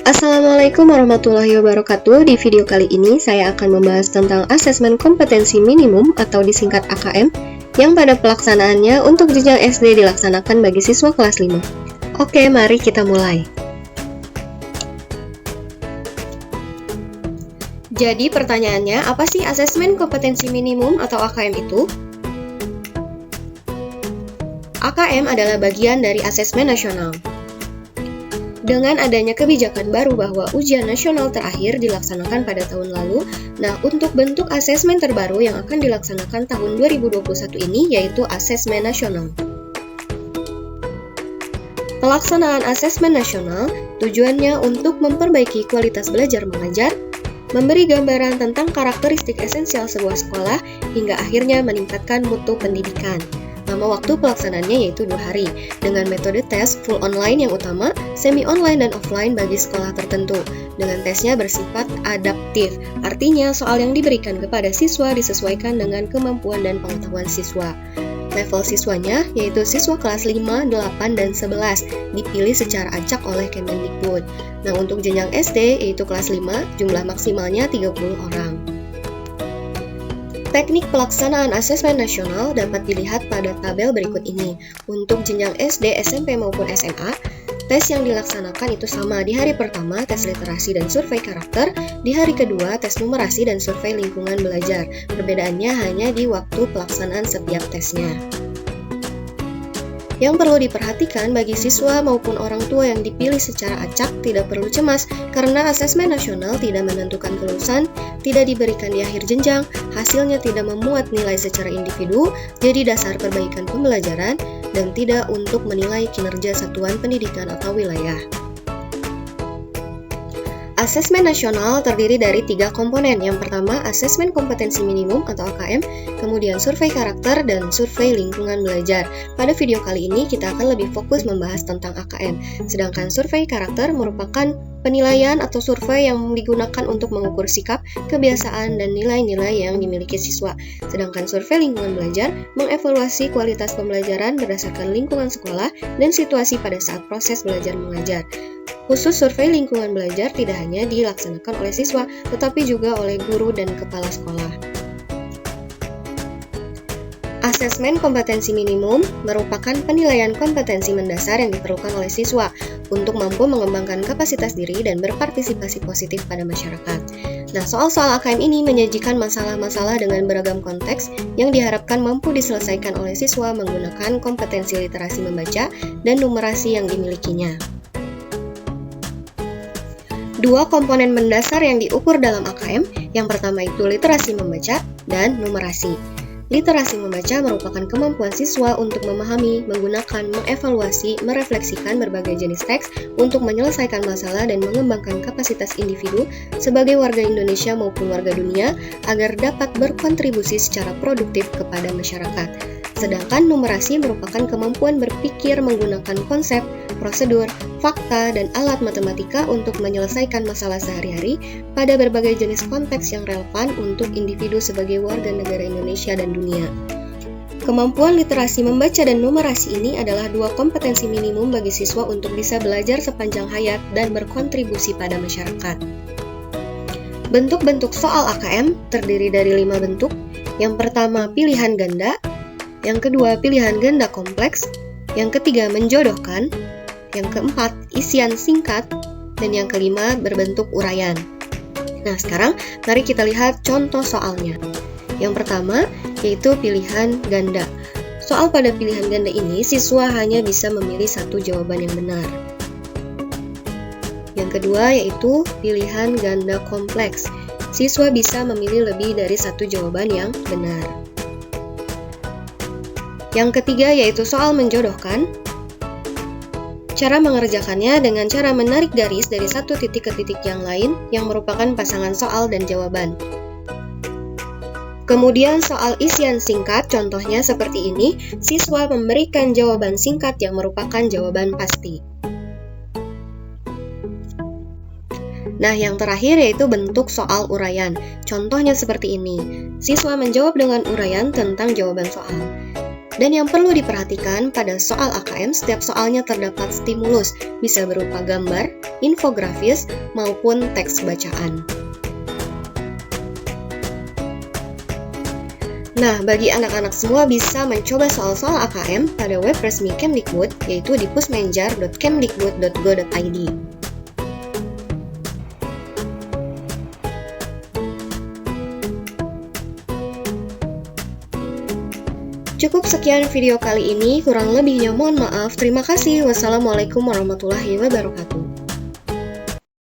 Assalamualaikum warahmatullahi wabarakatuh. Di video kali ini saya akan membahas tentang asesmen kompetensi minimum atau disingkat AKM yang pada pelaksanaannya untuk jenjang SD dilaksanakan bagi siswa kelas 5. Oke, mari kita mulai. Jadi pertanyaannya, apa sih asesmen kompetensi minimum atau AKM itu? AKM adalah bagian dari asesmen nasional. Dengan adanya kebijakan baru bahwa ujian nasional terakhir dilaksanakan pada tahun lalu, nah untuk bentuk asesmen terbaru yang akan dilaksanakan tahun 2021 ini yaitu asesmen nasional. Pelaksanaan asesmen nasional tujuannya untuk memperbaiki kualitas belajar mengajar, memberi gambaran tentang karakteristik esensial sebuah sekolah, hingga akhirnya meningkatkan mutu pendidikan. Nama waktu pelaksanaannya yaitu 2 hari, dengan metode tes full online yang utama, semi-online dan offline bagi sekolah tertentu. Dengan tesnya bersifat adaptif, artinya soal yang diberikan kepada siswa disesuaikan dengan kemampuan dan pengetahuan siswa. Level siswanya yaitu siswa kelas 5, 8, dan 11, dipilih secara acak oleh Kemendikbud. Nah, untuk jenjang SD yaitu kelas 5, jumlah maksimalnya 30 orang. Teknik pelaksanaan asesmen nasional dapat dilihat pada tabel berikut ini. Untuk jenjang SD, SMP maupun SMA, tes yang dilaksanakan itu sama. Di hari pertama, tes literasi dan survei karakter. Di hari kedua, tes numerasi dan survei lingkungan belajar. Perbedaannya hanya di waktu pelaksanaan setiap tesnya. Yang perlu diperhatikan bagi siswa maupun orang tua yang dipilih secara acak tidak perlu cemas karena asesmen nasional tidak menentukan kelulusan, tidak diberikan di akhir jenjang, hasilnya tidak memuat nilai secara individu, jadi dasar perbaikan pembelajaran, dan tidak untuk menilai kinerja satuan pendidikan atau wilayah. Asesmen nasional terdiri dari 3 komponen. Yang pertama, asesmen kompetensi minimum atau AKM, kemudian survei karakter, dan survei lingkungan belajar. Pada video kali ini, kita akan lebih fokus membahas tentang AKM, sedangkan survei karakter merupakan penilaian atau survei yang digunakan untuk mengukur sikap, kebiasaan, dan nilai-nilai yang dimiliki siswa. Sedangkan survei lingkungan belajar mengevaluasi kualitas pembelajaran berdasarkan lingkungan sekolah dan situasi pada saat proses belajar mengajar. Khusus survei lingkungan belajar tidak hanya dilaksanakan oleh siswa, tetapi juga oleh guru dan kepala sekolah. Asesmen kompetensi minimum merupakan penilaian kompetensi mendasar yang diperlukan oleh siswa untuk mampu mengembangkan kapasitas diri dan berpartisipasi positif pada masyarakat. Nah, soal-soal AKM ini menyajikan masalah-masalah dengan beragam konteks yang diharapkan mampu diselesaikan oleh siswa menggunakan kompetensi literasi membaca dan numerasi yang dimilikinya. 2 komponen mendasar yang diukur dalam AKM, yang pertama itu literasi membaca dan numerasi. Literasi membaca merupakan kemampuan siswa untuk memahami, menggunakan, mengevaluasi, merefleksikan berbagai jenis teks untuk menyelesaikan masalah dan mengembangkan kapasitas individu sebagai warga Indonesia maupun warga dunia agar dapat berkontribusi secara produktif kepada masyarakat. Sedangkan numerasi merupakan kemampuan berpikir menggunakan konsep, prosedur, fakta, dan alat matematika untuk menyelesaikan masalah sehari-hari pada berbagai jenis konteks yang relevan untuk individu sebagai warga negara Indonesia dan dunia. Kemampuan literasi membaca dan numerasi ini adalah 2 kompetensi minimum bagi siswa untuk bisa belajar sepanjang hayat dan berkontribusi pada masyarakat. Bentuk-bentuk soal AKM terdiri dari 5 bentuk. Yang pertama, pilihan ganda. Yang kedua, pilihan ganda kompleks. Yang ketiga, menjodohkan. Yang keempat, isian singkat. Dan yang kelima, berbentuk uraian. Nah, sekarang mari kita lihat contoh soalnya. Yang pertama, yaitu pilihan ganda. Soal pada pilihan ganda ini, siswa hanya bisa memilih 1 jawaban yang benar. Yang kedua, yaitu pilihan ganda kompleks. Siswa bisa memilih lebih dari 1 jawaban yang benar. Yang ketiga yaitu soal menjodohkan. Cara mengerjakannya dengan cara menarik garis dari satu titik ke titik yang lain yang merupakan pasangan soal dan jawaban. Kemudian soal isian singkat, contohnya seperti ini, siswa memberikan jawaban singkat yang merupakan jawaban pasti. Nah, yang terakhir yaitu bentuk soal uraian. Contohnya seperti ini, siswa menjawab dengan uraian tentang jawaban soal. Dan yang perlu diperhatikan pada soal AKM, setiap soalnya terdapat stimulus, bisa berupa gambar, infografis, maupun teks bacaan. Nah, bagi anak-anak semua bisa mencoba soal-soal AKM pada web resmi Kemdikbud, yaitu di pusmenjar.kemdikbud.go.id. Cukup sekian video kali ini, kurang lebihnya mohon maaf. Terima kasih. Wassalamualaikum warahmatullahi wabarakatuh.